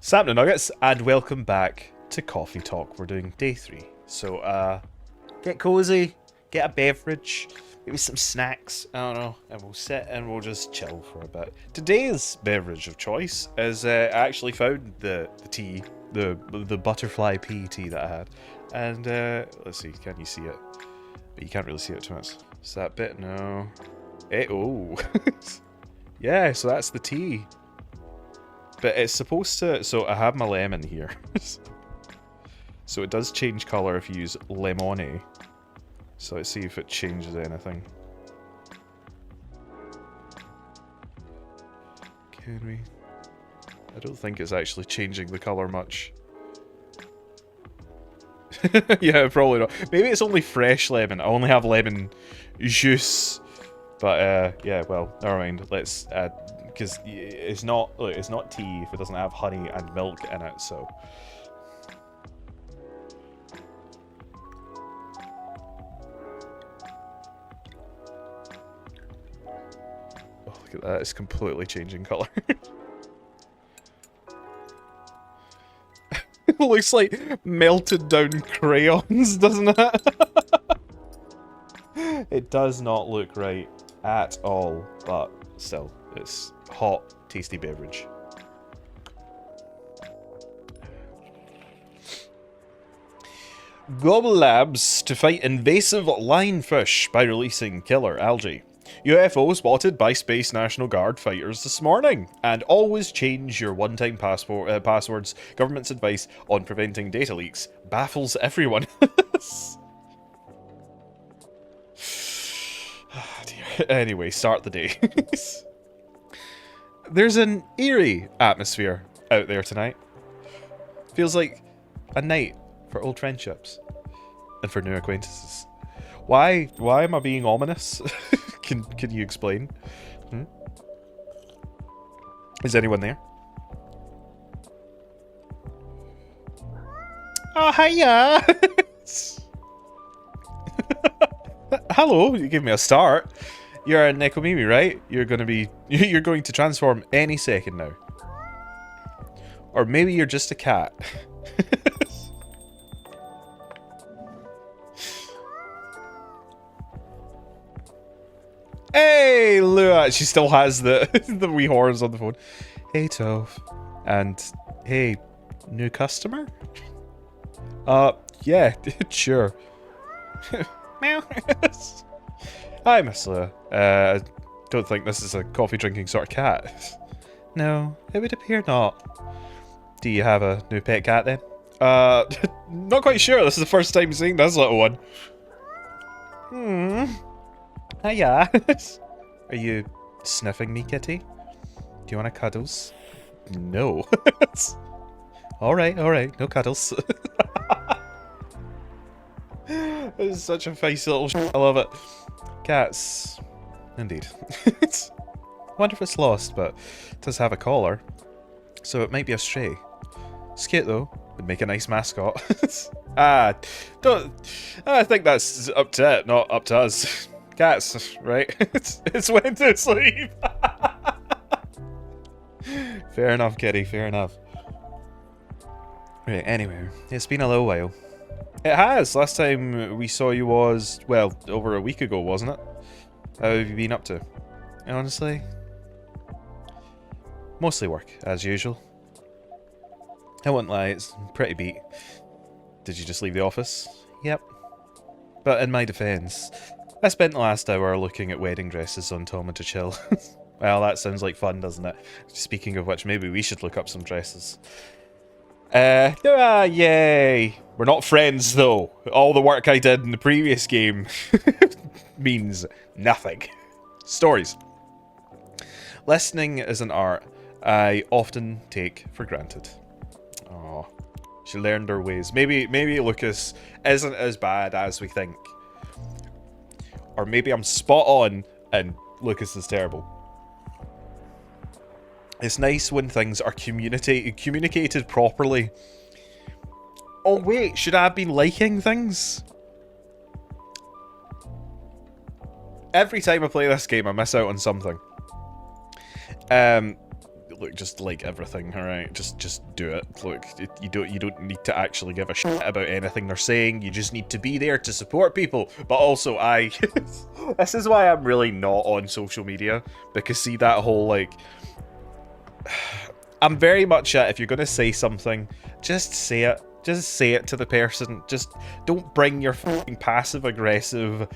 Sapna Nuggets, and welcome back to Coffee Talk. We're doing day 3. So, get cozy, get a beverage, maybe some snacks, I don't know, and we'll sit and we'll just chill for a bit. Today's beverage of choice is, I actually found the tea, the butterfly pea tea that I had. And, let's see, can you see it? But you can't really see it too much. Is that bit? No. Oh. Yeah, so that's the tea. But it's supposed to... So I have my lemon here. So it does change colour if you use lemone. So let's see if it changes anything. Can we... I don't think it's actually changing the colour much. Yeah, probably not. Maybe it's only fresh lemon. I only have lemon juice. But, yeah, well, never mind. Let's... because it's not tea if it doesn't have honey and milk in it, so... Oh, look at that, it's completely changing colour. It looks like melted down crayons, doesn't it? It does not look right at all, but still, it's hot, tasty beverage. Global Labs to fight invasive lionfish by releasing killer algae. UFO spotted by Space National Guard fighters this morning. And always change your one-time passwords. Government's advice on preventing data leaks baffles everyone. Anyway, start the day. There's an eerie atmosphere out there tonight. Feels like a night for old friendships and for new acquaintances. Why am I being ominous? Can you explain? Is anyone there? Oh, hiya! Hello, you gave me a start. You're a Nekomimi, right? You're going to transform any second now. Or maybe you're just a cat. Hey, Lua! She still has the the wee horns on the phone. Hey, Toph. And hey, new customer? Yeah, sure. Meow. Hi, Miss Lua. I don't think this is a coffee drinking sort of cat. No, it would appear not. Do you have a new pet cat then? Not quite sure. This is the first time seeing this little one. Hiya. Are you sniffing me, kitty? Do you want a cuddles? No. Alright, no cuddles. This is such a face little I love it. Cats. Indeed. Wonder if it's lost, but it does have a collar. So it might be a stray. It's cute though. Would make a nice mascot. I think that's up to it, not up to us. Cats, right? It's went to sleep. Fair enough, kitty, fair enough. Right, anyway, it's been a little while. It has. Last time we saw you was, well, over a week ago, wasn't it? How have you been up to? Honestly? Mostly work, as usual. I won't lie, it's pretty beat. Did you just leave the office? Yep. But in my defence, I spent the last hour looking at wedding dresses on Toma to chill. Well, that sounds like fun, doesn't it? Speaking of which, maybe we should look up some dresses. Yay! We're not friends, though. All the work I did in the previous game means nothing. Stories. Listening is an art I often take for granted. Oh, she learned her ways. Maybe Lucas isn't as bad as we think. Or maybe I'm spot on and Lucas is terrible. It's nice when things are communicated properly. Oh wait, should I have been liking things? Every time I play this game, I miss out on something. look, just like everything, all right? Just do it. Look, you don't need to actually give a shit about anything they're saying. You just need to be there to support people. But also, this is why I'm really not on social media, because see that whole like, I'm very much at, if you're gonna say something, just say it. Just say it to the person. Just don't bring your fucking passive aggressive,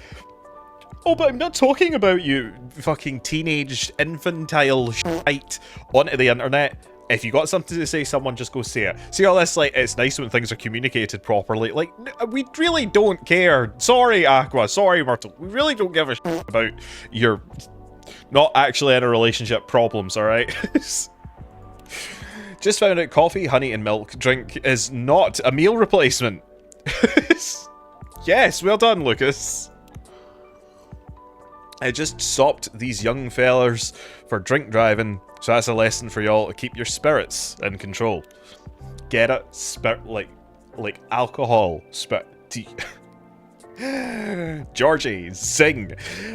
oh, but I'm not talking about you, fucking teenage, infantile shite onto the internet. If you got something to say, someone just go say it. See all this, like, it's nice when things are communicated properly. Like, we really don't care. Sorry, Aqua. Sorry, Myrtle. We really don't give a shit about your not actually in a relationship problems, alright? Just found out coffee, honey, and milk drink is not a meal replacement. Yes, well done, Lucas. I just stopped these young fellers for drink driving, so that's a lesson for y'all to keep your spirits in control. Get it? Like alcohol. Georgie, sing.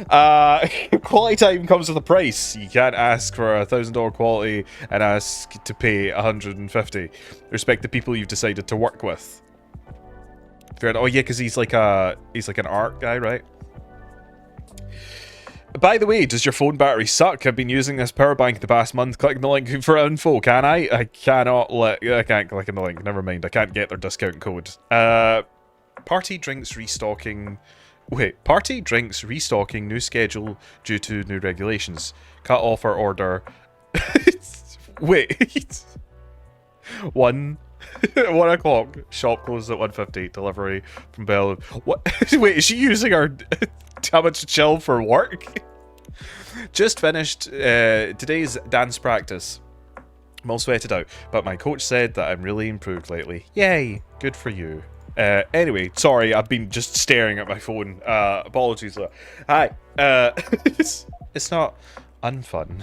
Quality time comes with a price. You can't ask for $1,000 quality and ask to pay $150. Respect the people you've decided to work with. Fair. Oh yeah, because he's like an art guy, right? By the way, does your phone battery suck? I've been using this power bank the past month. Clicking the link for info, can I? I can't click on the link. Never mind. I can't get their discount code. Party drinks restocking. Wait, party drinks restocking. New schedule due to new regulations. Cut off our order. Wait. 1 o'clock. Shop closes at 1:50. Delivery from Bell. What? Wait, is she using our how much to chill for work? Just finished today's dance practice. I'm all sweated out, but my coach said that I'm really improved lately. Yay, good for you. Anyway, sorry, I've been just staring at my phone. Apologies. Hi. It's not unfun.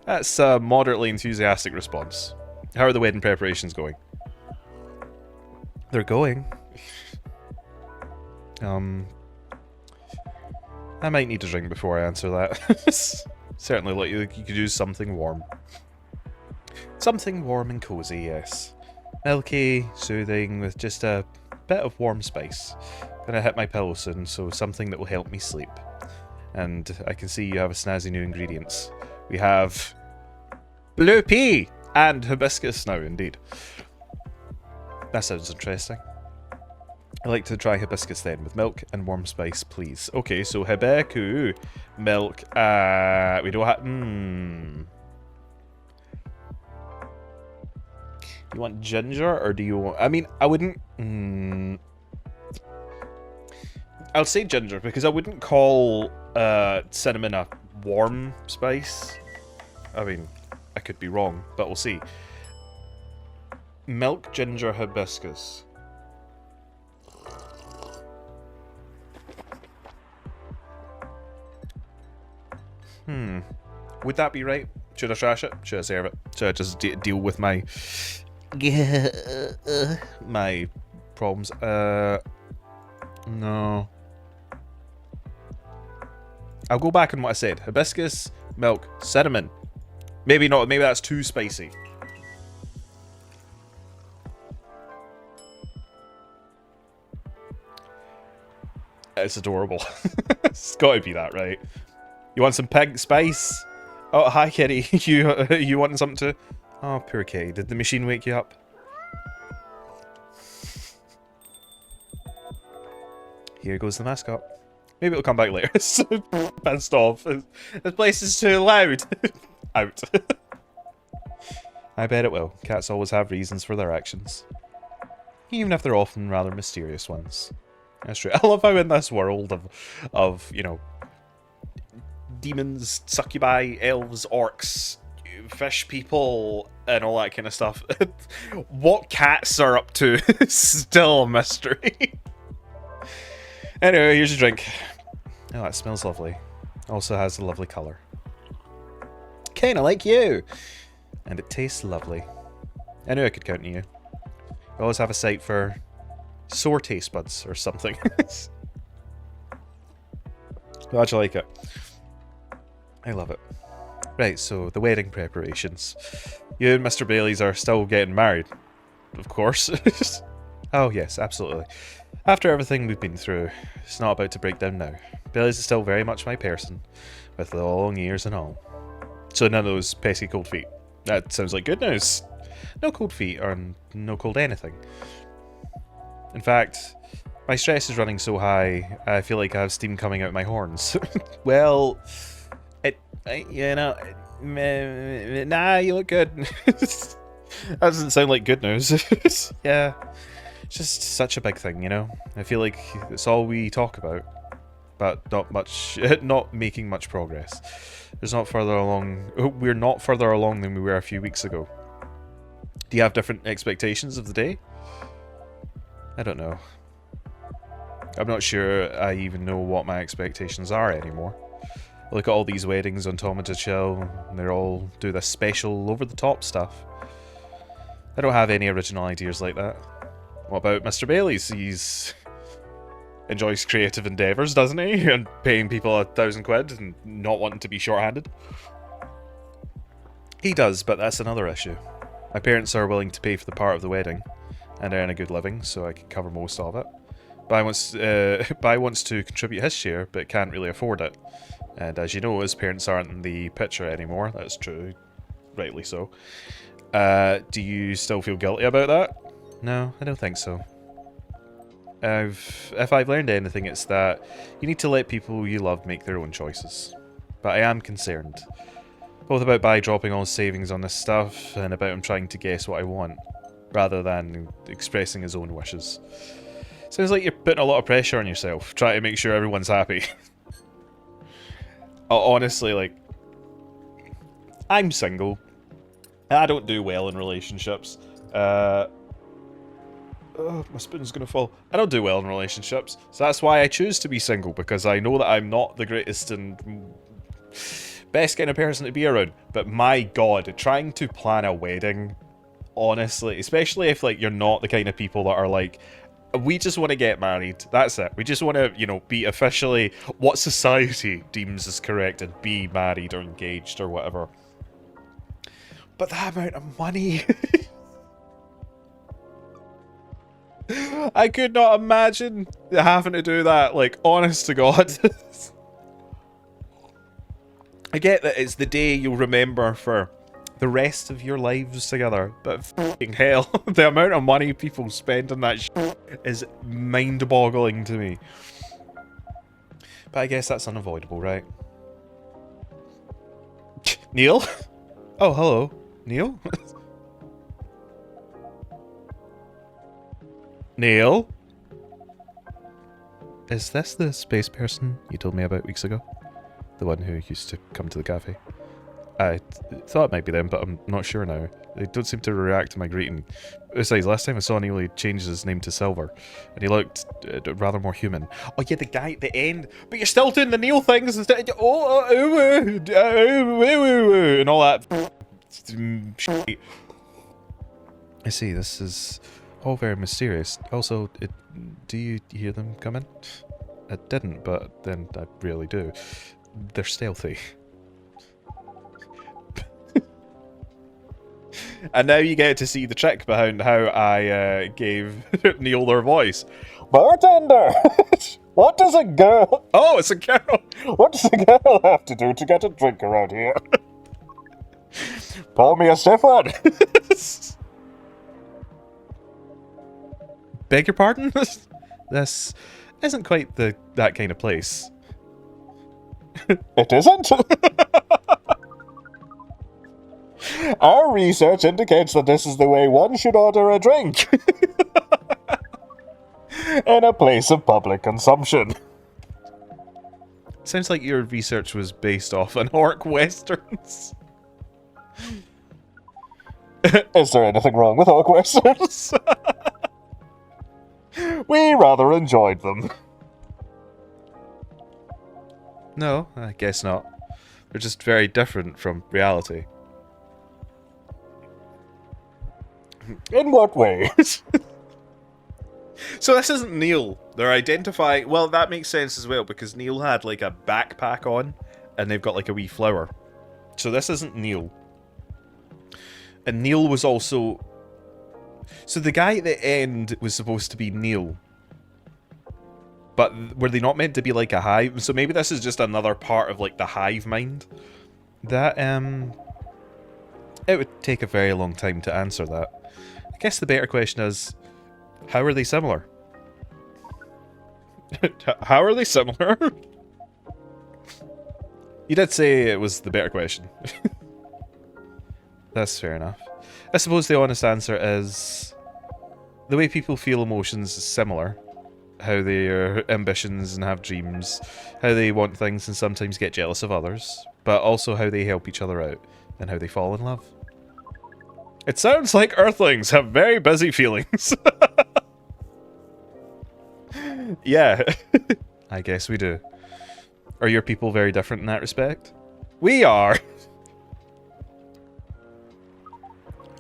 That's a moderately enthusiastic response. How are the wedding preparations going? They're going. I might need a drink before I answer that. Certainly, like you could use something warm. Something warm and cozy, yes. Milky, soothing, with just a bit of warm spice. Gonna hit my pillow soon, so something that will help me sleep. And I can see you have a snazzy new ingredients. We have blue pea and hibiscus now, indeed. That sounds interesting. I'd like to try hibiscus then, with milk and warm spice, please. Okay, so hibiku, milk, we don't have, You want ginger, or do you want, I mean, I wouldn't, I'll say ginger, because I wouldn't call, cinnamon a warm spice. I mean, I could be wrong, but we'll see. Milk, ginger, hibiscus. Would that be right? Should I trash it? Should I serve it? Should I just deal with my my problems? No. I'll go back on what I said. Hibiscus, milk, cinnamon. Maybe not. Maybe that's too spicy. It's adorable. It's got to be that, right? You want some pig spice? Oh, hi, kitty. You wanting something to? Oh, poor kitty. Did the machine wake you up? Here goes the mascot. Maybe it'll come back later. So pissed off. This place is too loud. Out. I bet it will. Cats always have reasons for their actions, even if they're often rather mysterious ones. That's true. I love how in this world of you know, demons, succubi, elves, orcs, fish people, and all that kind of stuff, what cats are up to is still a mystery. Anyway, here's your drink. Oh, that smells lovely. Also has a lovely colour. Kinda like you. And it tastes lovely. I knew I could count on you. I always have a sight for sore taste buds or something. Glad you like it. I love it. Right, so the wedding preparations. You and Mr. Bailey's are still getting married, of course. Oh yes, absolutely. After everything we've been through, it's not about to break down now. Bailey's is still very much my person, with the long ears and all. So none of those pesky cold feet. That sounds like good news. No cold feet, or no cold anything. In fact, my stress is running so high, I feel like I have steam coming out my horns. Well, nah, you look good. That doesn't sound like good news. Yeah, it's just such a big thing, you know? I feel like it's all we talk about, but not making much progress. We're not further along than we were a few weeks ago. Do you have different expectations of the day? I don't know. I'm not sure I even know what my expectations are anymore. Look at all these weddings on Tom and Chill, and they all do this special over-the-top stuff. I don't have any original ideas like that. What about Mr. Bailey's? He's enjoys creative endeavours, doesn't he? And paying people £1,000 and not wanting to be short-handed. He does, but that's another issue. My parents are willing to pay for the part of the wedding and earn a good living, so I can cover most of it. Bai wants to contribute his share, but can't really afford it. And as you know, his parents aren't in the picture anymore. That's true. Rightly so. Do you still feel guilty about that? No, I don't think so. If I've learned anything, it's that you need to let people you love make their own choices. But I am concerned. Both about Bai dropping all his savings on this stuff, and about him trying to guess what I want, rather than expressing his own wishes. Sounds like you're putting a lot of pressure on yourself, trying to make sure everyone's happy. Honestly, like, I'm single. I don't do well in relationships. Oh, my spoon's gonna fall. I don't do well in relationships, so that's why I choose to be single, because I know that I'm not the greatest and best kind of person to be around. But my god, trying to plan a wedding, honestly, especially if, like, you're not the kind of people that are like, we just want to get married, that's it. We just want to, you know, be officially what society deems as correct and be married or engaged or whatever. But that amount of money... I could not imagine having to do that, like, honest to God. I get that it's the day you'll remember for the rest of your lives together, but fucking hell, the amount of money people spend on that shit is mind-boggling to me. But I guess that's unavoidable, right? Neil? Oh, hello. Neil? Neil? Is this the space person you told me about weeks ago? The one who used to come to the cafe? I thought it might be them, but I'm not sure now. They don't seem to react to my greeting. Besides, last time I saw Neil, he changed his name to Silver, and he looked rather more human. Oh yeah, the guy at the end. But you're still doing the Neil things instead. And all that shit. I see. This is all very mysterious. Also, do you hear them coming? I didn't, but then I really do. They're stealthy. And now you get to see the trick behind how I gave Neil their voice. Bartender! What does a girl... Oh, it's a girl! What does a girl have to do to get a drink around here? Pour me a stiff one! Beg your pardon? This isn't quite that kind of place. It isn't? Our research indicates that this is the way one should order a drink. In a place of public consumption. Sounds like your research was based off on orc westerns. Is there anything wrong with orc westerns? We rather enjoyed them. No, I guess not. They're just very different from reality. In what way? So this isn't Neil. They're identifying... Well, that makes sense as well, because Neil had, like, a backpack on, and they've got, like, a wee flower. So this isn't Neil. And Neil was also... So the guy at the end was supposed to be Neil. But were they not meant to be like a hive? So maybe this is just another part of like the hive mind. That, it would take a very long time to answer that. I guess the better question is, how are they similar? How are they similar? You did say it was the better question. That's fair enough. I suppose the honest answer is the way people feel emotions is similar. How their ambitions and have dreams, how they want things and sometimes get jealous of others, but also how they help each other out and how they fall in love. It sounds like Earthlings have very busy feelings. Yeah, I guess we do. Are your people very different in that respect? We are!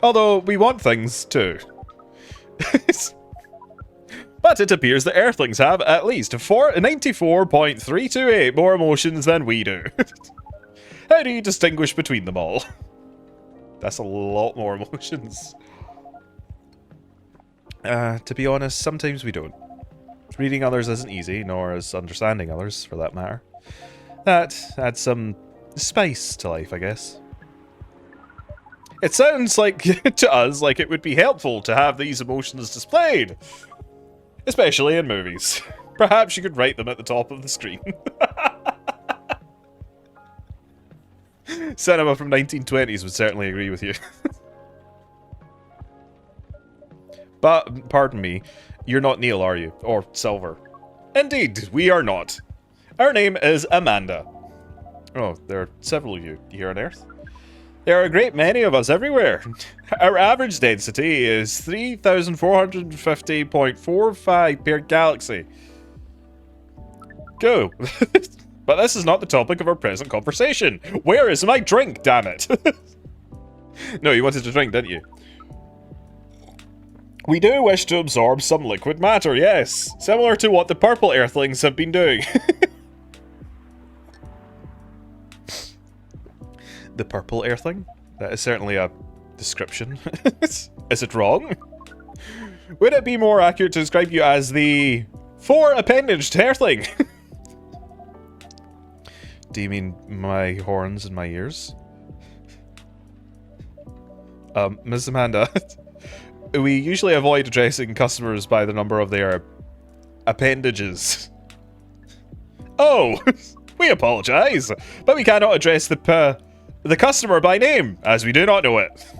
Although, we want things, too. But it appears that Earthlings have at least 94.328 more emotions than we do. How do you distinguish between them all? That's a lot more emotions. To be honest, sometimes we don't. Reading others isn't easy, nor is understanding others, for that matter. That adds some spice to life, I guess. It sounds like, to us, like it would be helpful to have these emotions displayed. Especially in movies. Perhaps you could write them at the top of the screen. Cinema from 1920s would certainly agree with you. But, pardon me, you're not Neil, are you? Or Silver? Indeed, we are not. Our name is Amanda. Oh, there are several of you here on Earth. There are a great many of us everywhere. Our average density is 3,450.45 per galaxy. Go. But this is not the topic of our present conversation. Where is my drink, damn it? No, you wanted to drink, didn't you? We do wish to absorb some liquid matter, yes. Similar to what the purple Earthlings have been doing. The purple Earthling? That is certainly a description. Is it wrong? Would it be more accurate to describe you as the four-appendaged Earthling? Do you mean my horns and my ears? Ms. Amanda, we usually avoid addressing customers by the number of their appendages. Oh, we apologize, but we cannot address the customer by name, as we do not know it.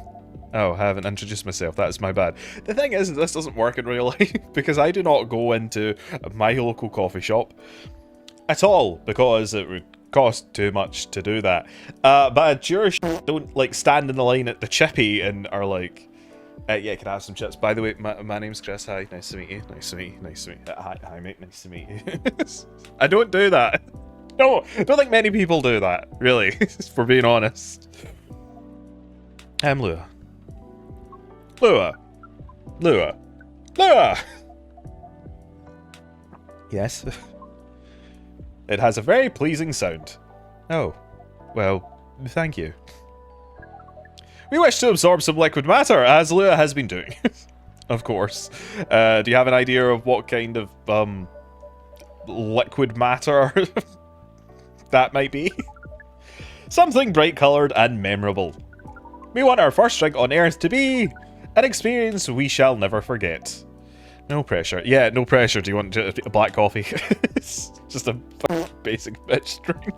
Oh, I haven't introduced myself, that's my bad. The thing is, this doesn't work in real life, because I do not go into my local coffee shop at all, because it would cost too much to do that. But Jewish don't, like, stand in the line at the chippy and are like, yeah, can I have some chips? By the way, my name's Chris, hi, nice to meet you, nice to meet you, nice to meet you. Hi mate, nice to meet you. I don't do that. No, I don't think many people do that, really, for being honest. I'm Lua. Lua. Yes? It has a very pleasing sound. Oh, well, thank you. We wish to absorb some liquid matter, as Lua has been doing. Of course. Do you have an idea of what kind of, liquid matter that might be? Something bright-coloured and memorable. We want our first drink on Earth to be an experience we shall never forget. No pressure. Yeah, no pressure. Do you want a black coffee? It's just a basic bitch drink.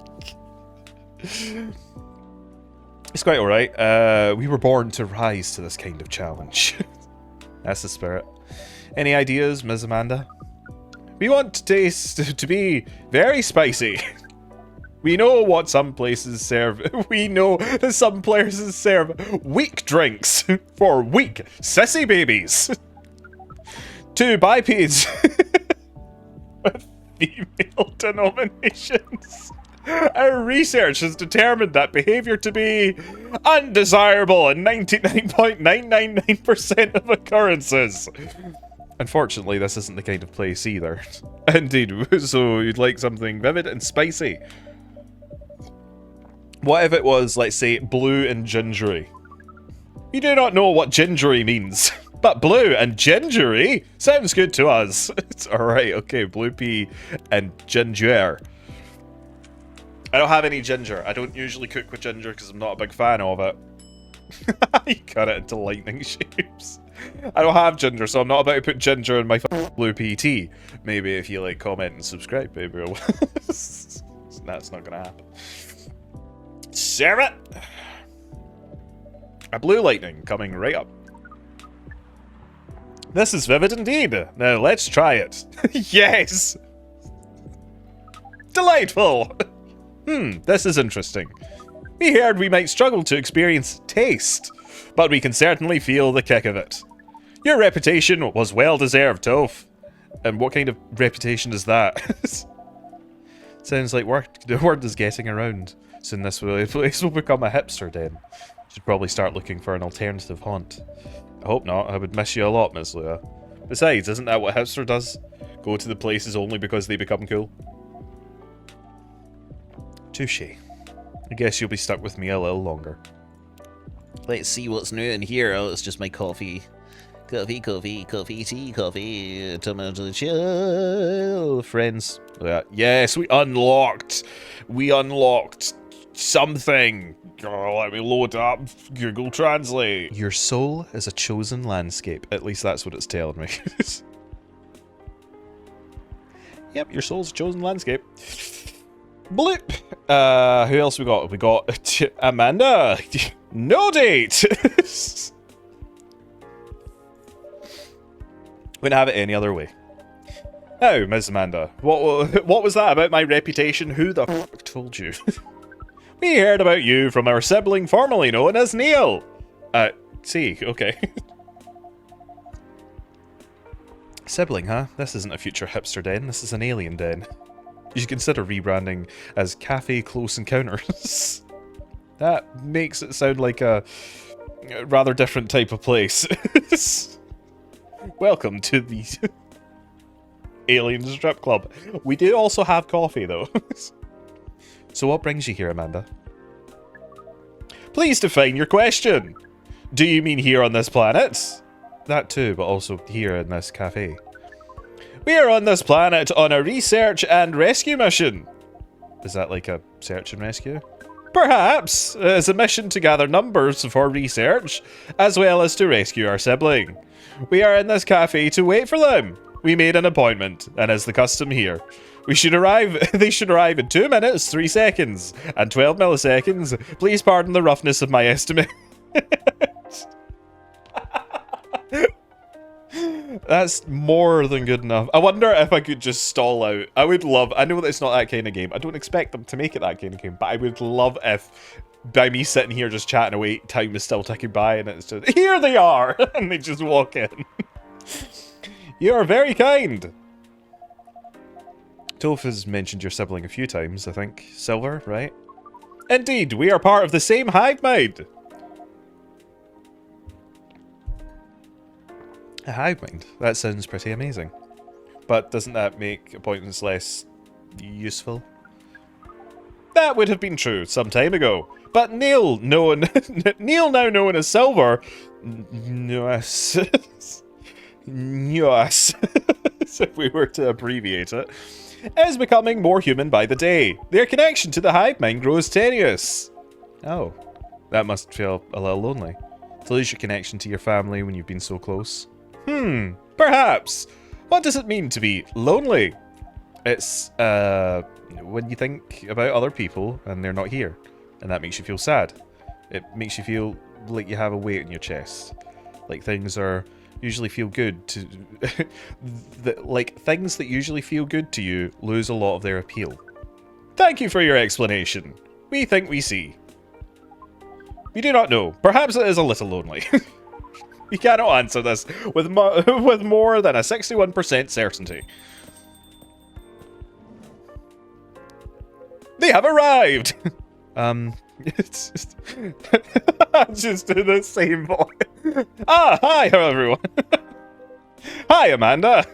It's quite alright. We were born to rise to this kind of challenge. That's the spirit. Any ideas, Ms. Amanda? We want taste to be very spicy. We know what some places serve. We know that some places serve weak drinks for weak sissy babies. Two bipeds with female denominations. Our research has determined that behavior to be undesirable in 99.999% of occurrences. Unfortunately, this isn't the kind of place either. Indeed, so you'd like something vivid and spicy. What if it was, let's say, blue and gingery? We do not know what gingery means, but blue and gingery sounds good to us. It's alright, okay, blue pea and ginger. I don't have any ginger. I don't usually cook with ginger because I'm not a big fan of it. You cut it into lightning shapes. I don't have ginger, so I'm not about to put ginger in my blue pea tea. Maybe if you like, comment, and subscribe, maybe I'll... That's not gonna happen. Serve it! A blue lightning coming right up. This is vivid indeed. Now let's try it. Yes! Delightful! This is interesting. We heard we might struggle to experience taste, but we can certainly feel the kick of it. Your reputation was well deserved, Toph. And what kind of reputation is that? Sounds like the word is getting around. Soon this place will become a hipster den. Should probably start looking for an alternative haunt. I hope not. I would miss you a lot, Miss Lua. Besides, isn't that what hipster does? Go to the places only because they become cool? Touche. I guess you'll be stuck with me a little longer. Let's see what's new in here. Oh, it's just my coffee. Coffee, tea, tomato chill. Friends. Yes, we unlocked something. Oh, let me load up Google Translate. Your soul is a chosen landscape. At least that's what it's telling me. Yep, your soul's a chosen landscape. Bloop. Who else we got? We got Amanda. No date. Wouldn't have it any other way. Now, Miss Amanda, what was that about my reputation? Who the fuck told you? We heard about you from our sibling formerly known as Neil. See, okay. Sibling, huh? This isn't a future hipster den, this is an alien den. You should consider rebranding as Cafe Close Encounters. That makes it sound like a rather different type of place. Welcome to the Alien Strip Club. We do also have coffee, though. So what brings you here, Amanda? Please define your question. Do you mean here on this planet? That too, but also here in this cafe. We are on this planet on a research and rescue mission. Is that like a search and rescue? Perhaps. It's a mission to gather numbers for research, as well as to rescue our sibling. We are in this cafe to wait for them. We made an appointment, and as the custom here, they should arrive in 2 minutes, 3 seconds, and 12 milliseconds. Please pardon the roughness of my estimate. That's more than good enough. I wonder if I could just stall out. I know that it's not that kind of game. I don't expect them to make it that kind of game, but I would love if, by me sitting here just chatting away, time is still ticking by and it's just, here they are! And they just walk in. You are very kind. Toph has mentioned your sibling a few times, I think. Silver, right? Indeed, we are part of the same hive mind. A hive mind? That sounds pretty amazing. But doesn't that make appointments less useful? That would have been true some time ago. But Neil, now known as Silver, Nuas, if we were to abbreviate it, is becoming more human by the day. Their connection to the hive mind grows tenuous. Oh, that must feel a little lonely. To lose your connection to your family when you've been so close. Perhaps. What does it mean to be lonely? It's, when you think about other people and they're not here, and that makes you feel sad. It makes you feel like you have a weight in your chest. Like things usually feel good to... like, things that usually feel good to you lose a lot of their appeal. Thank you for your explanation. We think we see. We do not know. Perhaps it is a little lonely. We cannot answer this with more than a 61% certainty. They have arrived! It's just in the same voice. Hi everyone. Hi, Amanda.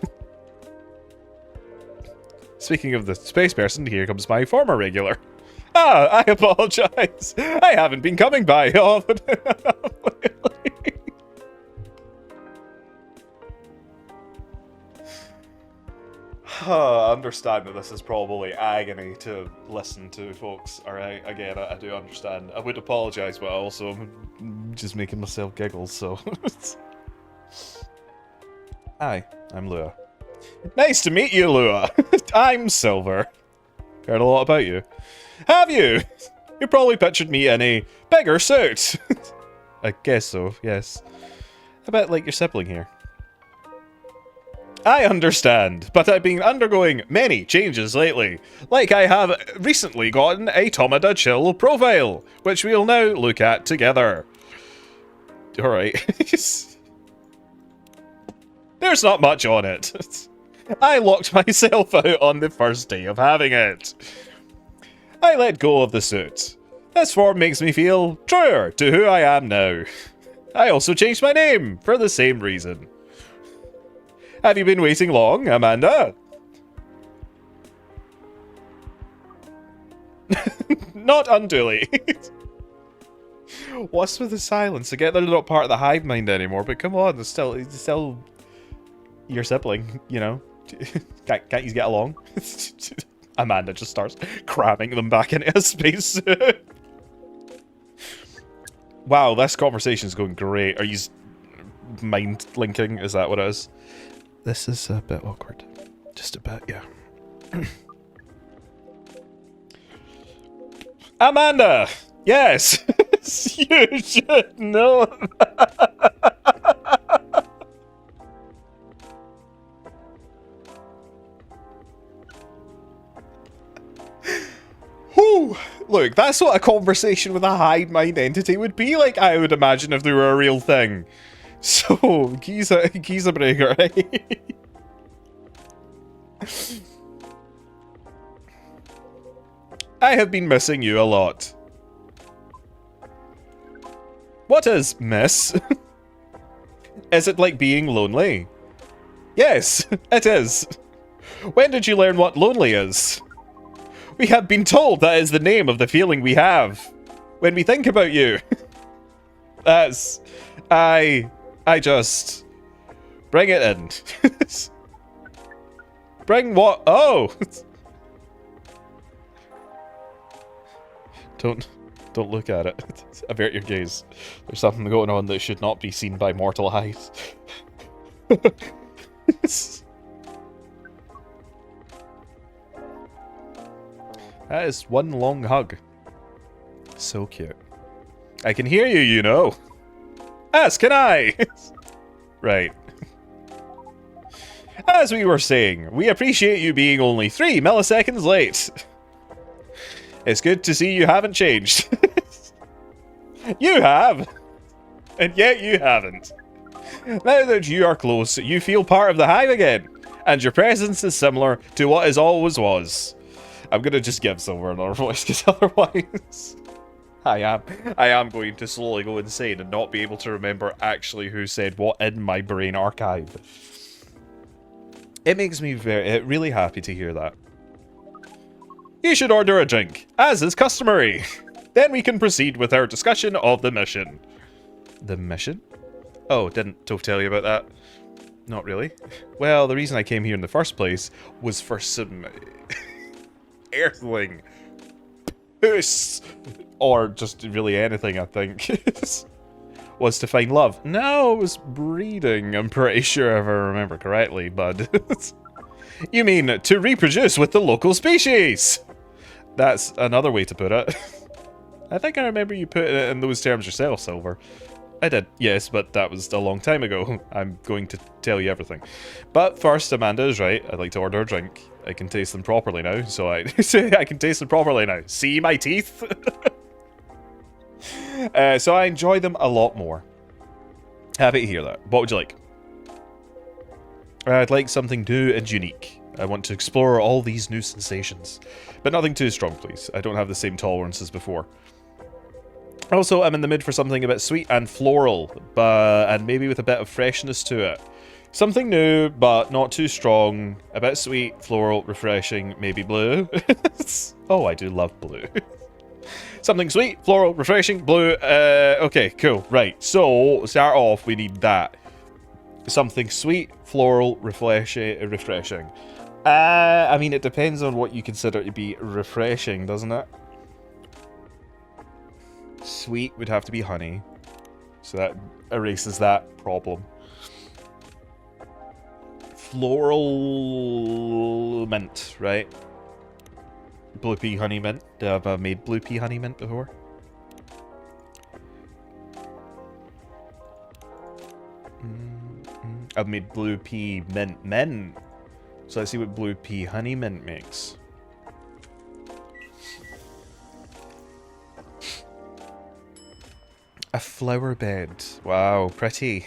Speaking of the space person, here comes my former regular. Ah, I apologize. I haven't been coming by often. I understand that this is probably agony to listen to, folks. Alright, again, I do understand. I would apologise, but also I'm just making myself giggle, so... Hi, I'm Lua. Nice to meet you, Lua. I'm Silver. Heard a lot about you. Have you? You probably pictured me in a bigger suit. I guess so, yes. A bit like your sibling here. I understand, but I've been undergoing many changes lately. Like I have recently gotten a Tomada Chill profile, which we'll now look at together. Alright. There's not much on it. I locked myself out on the first day of having it. I let go of the suit. This form makes me feel truer to who I am now. I also changed my name for the same reason. Have you been waiting long, Amanda? Not unduly. What's with the silence? I get they're not part of the hive mind anymore, but come on, it's still your sibling, you know? Can't you get along? Amanda just starts cramming them back into a spacesuit. Wow, this conversation's going great. Are you mind linking? Is that what it is? This is a bit awkward. Just a bit, yeah. Amanda! Yes! You should know that. Whew! Look, that's what a conversation with a hive mind entity would be like, I would imagine, if they were a real thing. So, Giza Breaker, right? I have been missing you a lot. What is miss? Is it like being lonely? Yes, it is. When did you learn what lonely is? We have been told that is the name of the feeling we have when we think about you. That's... I just... Bring it in. Bring what? Oh! Don't look at it. Avert your gaze. There's something going on that should not be seen by mortal eyes. That is one long hug. So cute. I can hear you, you know. As can I! Right. As we were saying, we appreciate you being only 3 milliseconds late. It's good to see you haven't changed. You have! And yet you haven't. Now that you are close, you feel part of the hive again, and your presence is similar to what it always was. I'm gonna just give Silver another voice, because otherwise... I am going to slowly go insane and not be able to remember actually who said what in my brain archive. It makes me really happy to hear that. You should order a drink, as is customary. Then we can proceed with our discussion of the mission. The mission? Oh, didn't Toph tell you about that? Not really. Well, the reason I came here in the first place was for some... Earthling. Puss. Or just really anything, I think. Was to find love. No, it was breeding, I'm pretty sure if I remember correctly, bud. You mean to reproduce with the local species? That's another way to put it. I think I remember you putting it in those terms yourself, Silver. I did, yes, but that was a long time ago. I'm going to tell you everything. But first, Amanda is right. I'd like to order a drink. I can taste them properly now, so I can taste them properly now. See my teeth? So I enjoy them a lot more. Happy to hear that. What would you like? I'd like something new and unique. I want to explore all these new sensations. But nothing too strong, please. I don't have the same tolerance as before. Also, I'm in the mood for something a bit sweet and floral, and maybe with a bit of freshness to it. Something new, but not too strong. A bit sweet, floral, refreshing, maybe blue. Oh, I do love blue. Something sweet, floral, refreshing, blue. Okay, cool. Right, so start off, we need that. Something sweet, floral, refreshing. I mean, it depends on what you consider to be refreshing, doesn't it? Sweet would have to be honey. So that erases that problem. Floral mint, right? Blue pea honey mint. Have I made blue pea honey mint before? I've made blue pea mint. So let's see what blue pea honey mint makes. A flower bed. Wow, pretty.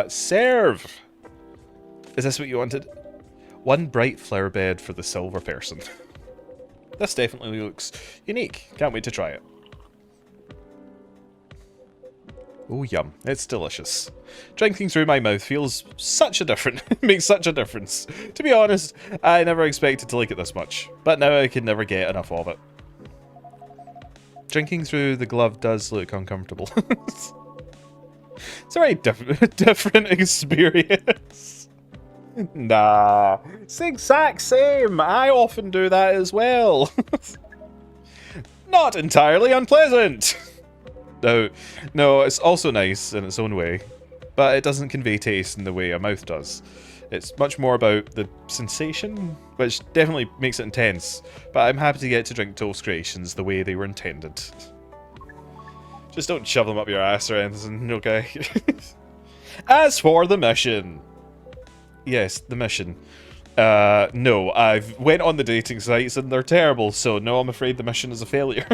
Serve! Is this what you wanted? One bright flower bed for the silver person. This definitely looks unique. Can't wait to try it. Oh, yum. It's delicious. Drinking through my mouth feels such a difference. Makes such a difference. To be honest, I never expected to like it this much. But now I can never get enough of it. Drinking through the glove does look uncomfortable. It's a very different experience. Nah. It's the exact same. I often do that as well. Not entirely unpleasant. No, it's also nice in its own way, but it doesn't convey taste in the way a mouth does. It's much more about the sensation, which definitely makes it intense, but I'm happy to get to drink toast creations the way they were intended. Just don't shove them up your ass or anything, okay? As for the mission. Yes, the mission. No, I've went on the dating sites and they're terrible, so no, I'm afraid the mission is a failure.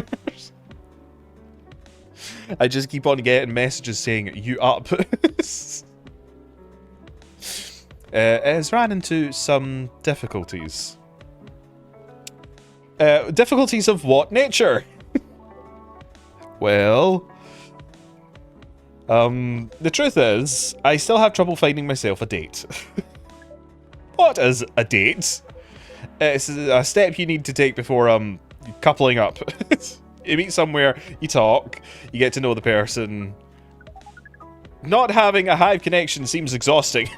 I just keep on getting messages saying, you up? It has ran into some difficulties. Difficulties of what nature? Well, the truth is, I still have trouble finding myself a date. What is a date? It's a step you need to take before coupling up. You meet somewhere, you talk, you get to know the person. Not having a hive connection seems exhausting.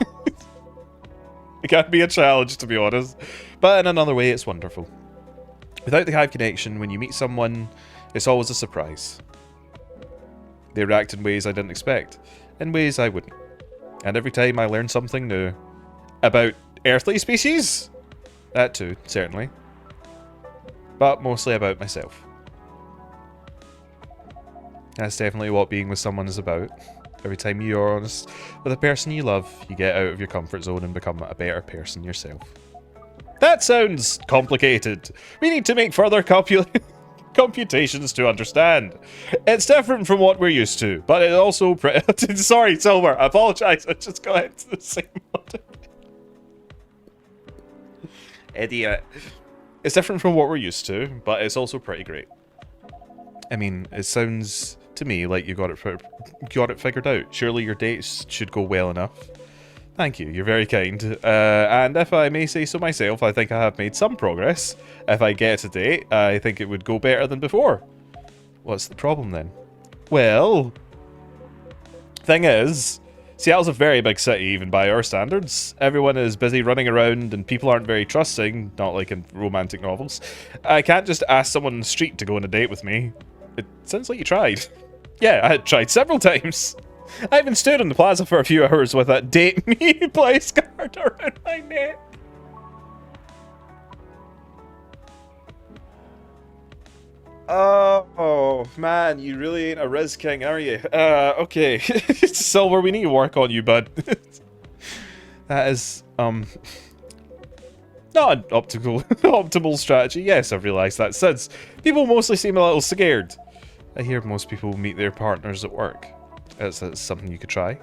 It can be a challenge, to be honest. But in another way, it's wonderful. Without the hive connection, when you meet someone, it's always a surprise. They react in ways I didn't expect, in ways I wouldn't. And every time I learn something new. About earthly species? That too, certainly. But mostly about myself. That's definitely what being with someone is about. Every time you're honest with a person you love, you get out of your comfort zone and become a better person yourself. That sounds complicated. We need to make further computations to understand. It's different from what we're used to, but it also... Sorry, Silver, I apologise. I just got into the same one. Idiot. It's different from what we're used to, but it's also pretty great. I mean, it sounds to me like you got it figured out. Surely your dates should go well enough. Thank you, you're very kind. And if I may say so myself, I think I have made some progress. If I get a date, I think it would go better than before. What's the problem then? Well, thing is, Seattle's a very big city, even by our standards. Everyone is busy running around and people aren't very trusting, not like in romantic novels. I can't just ask someone on the street to go on a date with me. It sounds like you tried. Yeah, I had tried several times. I even stood on the plaza for a few hours with that date me place card around my neck. Oh, man, you really ain't a Riz King, are you? Okay. Silver, we need to work on you, bud. That is, not an optimal strategy. Yes, I've realised that since. People mostly seem a little scared. I hear most people meet their partners at work. Is that something you could try?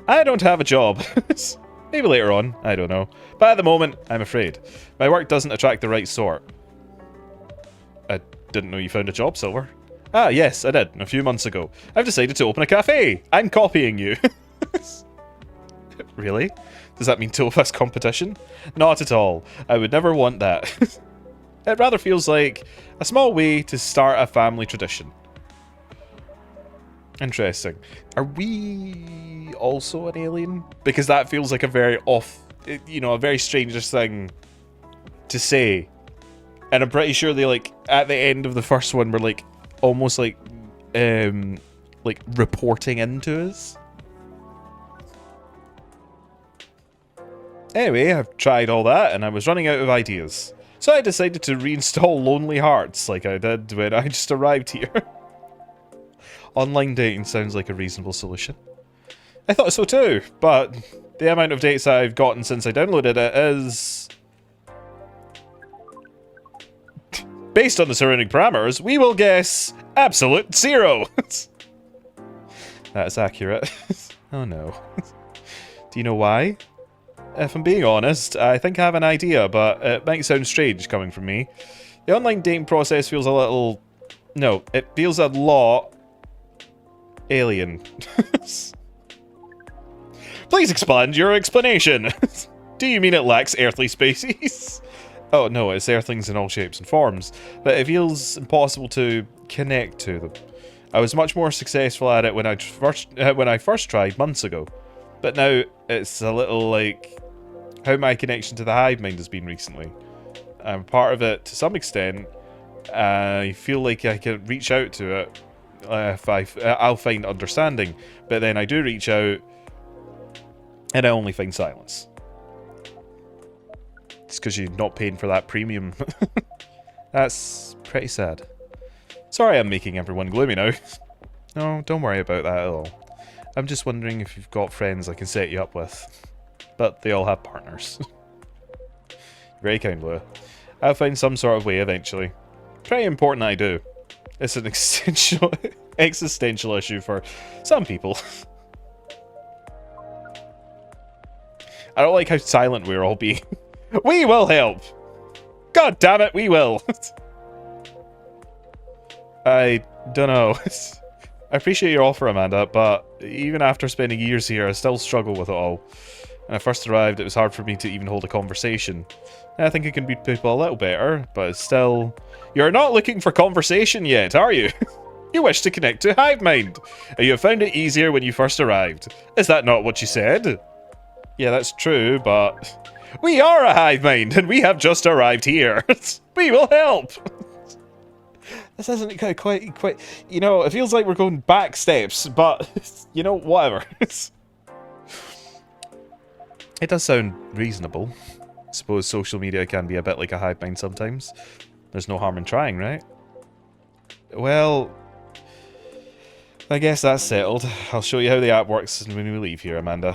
I don't have a job. Maybe later on, I don't know. But at the moment, I'm afraid. My work doesn't attract the right sort. I didn't know you found a job, Silver. Ah, yes, I did, a few months ago. I've decided to open a cafe. I'm copying you. Really? Does that mean two of us competition? Not at all. I would never want that. It rather feels like a small way to start a family tradition. Interesting. Are we also an alien? Because that feels like a very a very strange thing to say. And I'm pretty sure they, like, at the end of the first one were, like, almost like reporting into us. Anyway, I've tried all that, and I was running out of ideas. So I decided to reinstall Lonely Hearts, like I did when I just arrived here. Online dating sounds like a reasonable solution. I thought so too, but the amount of dates that I've gotten since I downloaded it is... Based on the surrounding parameters, we will guess absolute 0. That's accurate. Oh no. Do you know why? If I'm being honest, I think I have an idea, but it might sound strange coming from me. The online dating process feels a little... No, it feels a lot... alien. Please expand your explanation. Do you mean it lacks earthly species? Oh no, it's earthlings in all shapes and forms, but it feels impossible to connect to them. I was much more successful at it when I first tried months ago, but now it's a little like how my connection to the hive mind has been recently. I'm part of it to some extent. I feel like I can reach out to it if I'll find understanding, but then I do reach out and I only find silence. It's because you're not paying for that premium. That's pretty sad. Sorry I'm making everyone gloomy now. No, don't worry about that at all. I'm just wondering if you've got friends I can set you up with. But they all have partners. Very kind, Lua. I'll find some sort of way eventually. Pretty important that I do. It's an existential issue for some people. I don't like how silent we're all being. We will help! God damn it, we will! I don't know. I appreciate your offer, Amanda, but even after spending years here, I still struggle with it all. When I first arrived, it was hard for me to even hold a conversation. I think I can meet people a little better, but it's still... You're not looking for conversation yet, are you? You wish to connect to Hive Mind, and you have found it easier when you first arrived. Is that not what you said? Yeah, that's true, but... We are a hive mind, and we have just arrived here. We will help. This isn't quite... You know, it feels like we're going back steps, but, you know, whatever. It does sound reasonable. I suppose social media can be a bit like a hive mind sometimes. There's no harm in trying, right? Well... I guess that's settled. I'll show you how the app works when we leave here, Amanda.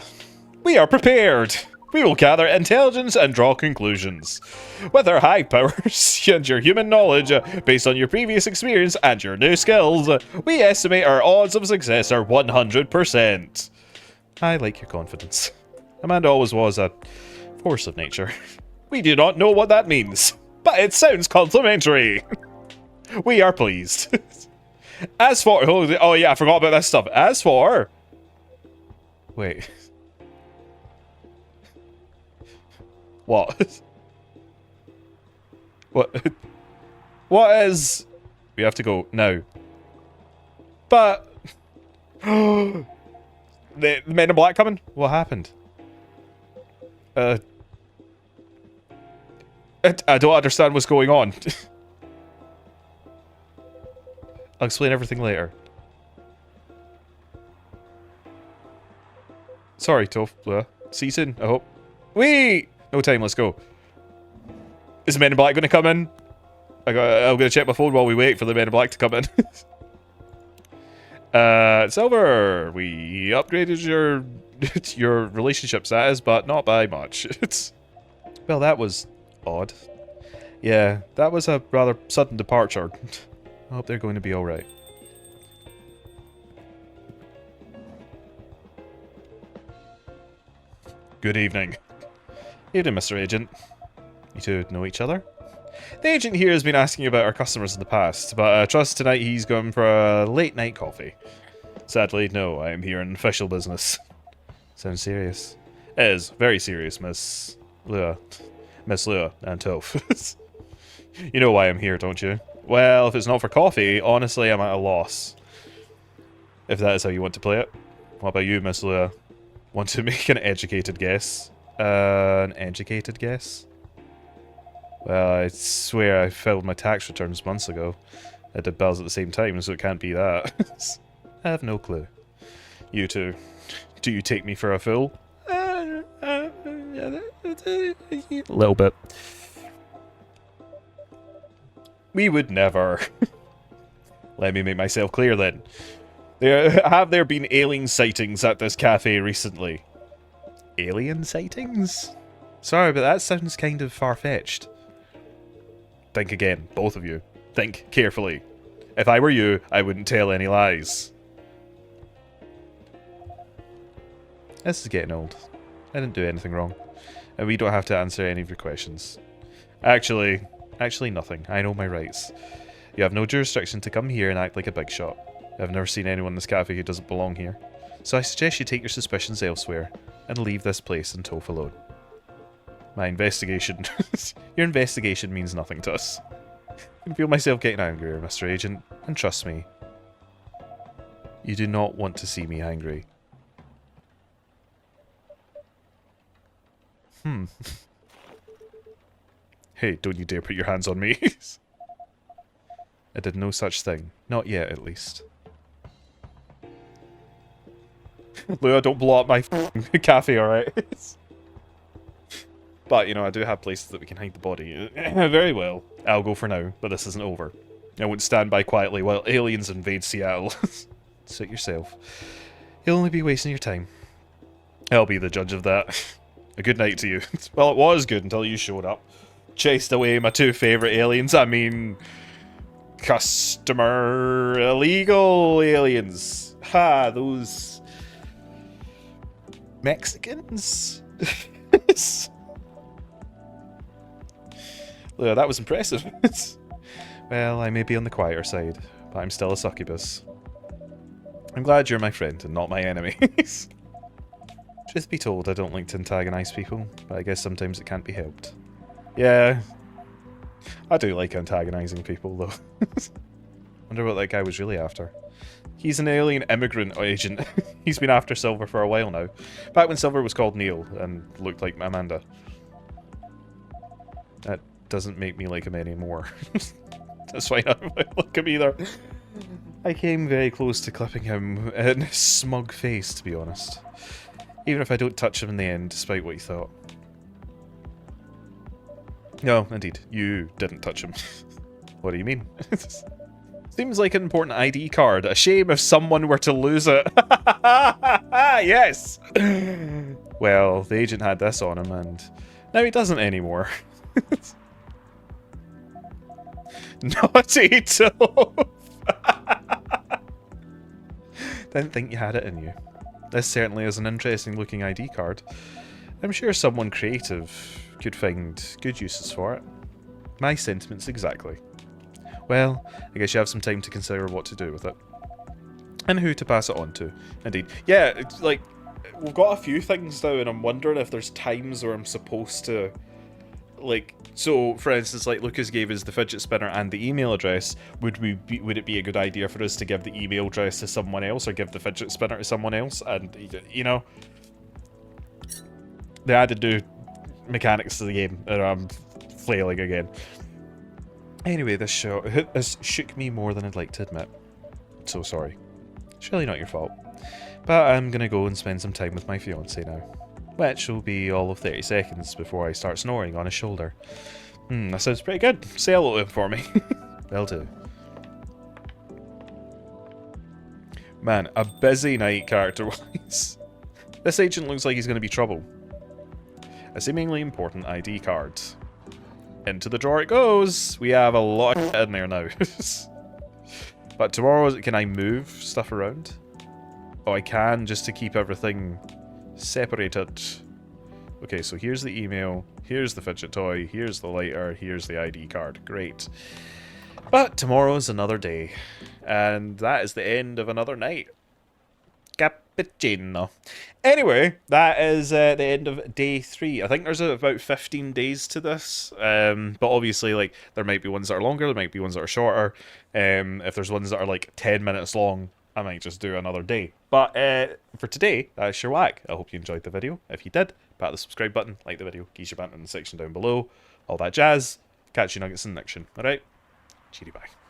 We are prepared! We will gather intelligence and draw conclusions. With our high powers and your human knowledge, based on your previous experience and your new skills, we estimate our odds of success are 100%. I like your confidence. Amanda always was a force of nature. We do not know what that means, but it sounds complimentary. We are pleased. As for... Oh yeah, I forgot about that stuff. As for... Wait... What? What? What is... We have to go now. But... the Men in Black coming? What happened? I don't understand what's going on. I'll explain everything later. Sorry, Toph. See you soon, I hope. Wait! No time, let's go. Is the Men in Black going to come in? I'm going to check my phone while we wait for the Men in Black to come in. Silver, we upgraded your relationship status, but not by much. Well, that was odd. Yeah, that was a rather sudden departure. I hope they're going to be alright. Good evening. Evening, Mr. Agent. You two know each other? The agent here has been asking about our customers in the past, but I trust tonight he's going for a late night coffee. Sadly, no, I am here in official business. Sounds serious. It is very serious, Miss Lua and Toph. You know why I'm here, don't you? Well, if it's not for coffee, honestly, I'm at a loss. If that is how you want to play it. What about you, Miss Lua? Want to make an educated guess? An educated guess? Well, I swear I filed my tax returns months ago. I did bills at the same time, so it can't be that. I have no clue. You two. Do you take me for a fool? A little bit. We would never. Let me make myself clear then. Have there been alien sightings at this cafe recently? Alien sightings? Sorry, but that sounds kind of far-fetched. Think again, both of you. Think carefully. If I were you, I wouldn't tell any lies. This is getting old. I didn't do anything wrong. And we don't have to answer any of your questions. Actually nothing. I know my rights. You have no jurisdiction to come here and act like a big shot. I've never seen anyone in this cafe who doesn't belong here. So I suggest you take your suspicions elsewhere and leave this place and Toph alone. My investigation... Your investigation means nothing to us. I can feel myself getting angrier, Mr. Agent, and trust me, you do not want to see me angry. Hey, don't you dare put your hands on me. I did no such thing. Not yet, at least. Lua, don't blow up my cafe, alright? But, you know, I do have places that we can hide the body. Very well. I'll go for now, but this isn't over. I won't stand by quietly while aliens invade Seattle. Suit yourself. You'll only be wasting your time. I'll be the judge of that. A good night to you. Well, it was good until you showed up. Chased away my two favourite aliens. I mean... customer... illegal aliens. Ha, those... Mexicans? Well, that was impressive. Well, I may be on the quieter side, but I'm still a succubus. I'm glad you're my friend and not my enemy. Truth be told, I don't like to antagonize people, but I guess sometimes it can't be helped. Yeah, I do like antagonizing people, though. Wonder what that guy was really after. He's an alien immigrant agent. He's been after Silver for a while now. Back when Silver was called Neil and looked like Amanda. That doesn't make me like him anymore. That's fine, I don't like him either. I came very close to clipping him in his smug face, to be honest. Even if I don't touch him in the end, despite what you thought. No, indeed, you didn't touch him. What do you mean? Seems like an important ID card. A shame if someone were to lose it. Yes! Well, the agent had this on him, and now he doesn't anymore. Naughty Toph! Didn't think you had it in you. This certainly is an interesting looking ID card. I'm sure someone creative could find good uses for it. My sentiments exactly. Well, I guess you have some time to consider what to do with it. And who to pass it on to. Indeed. Yeah, it's like, we've got a few things now, and I'm wondering if there's times where I'm supposed to, like, so, for instance, like Lucas gave us the fidget spinner and the email address. Would it be a good idea for us to give the email address to someone else, or give the fidget spinner to someone else? And, you know, they added new mechanics to the game, and I'm flailing again. Anyway, this shook me more than I'd like to admit. So sorry. It's really not your fault. But I'm gonna go and spend some time with my fiancé now. Which will be all of 30 seconds before I start snoring on his shoulder. That sounds pretty good. Say hello to him for me. Will do. Man, a busy night character-wise. This agent looks like he's going to be trouble. A seemingly important ID card. Into the drawer it goes! We have a lot in there now. But tomorrow, can I move stuff around? Oh, I can, just to keep everything separated. Okay, so here's the email, here's the fidget toy, here's the lighter, here's the ID card. Great. But tomorrow's another day. And that is the end of another night. Cap. cappuccino. Anyway, that is the end of day 3. I think there's about 15 days to this, but obviously, like, there might be ones that are longer, there might be ones that are shorter. If there's ones that are like 10 minutes long, I might just do another day. But for today, that's your whack. I hope you enjoyed the video. If you did, pat the subscribe button, like the video, geese your button in the section down below, all that jazz. Catch you nuggets in the next one. Alright? Cheery bye.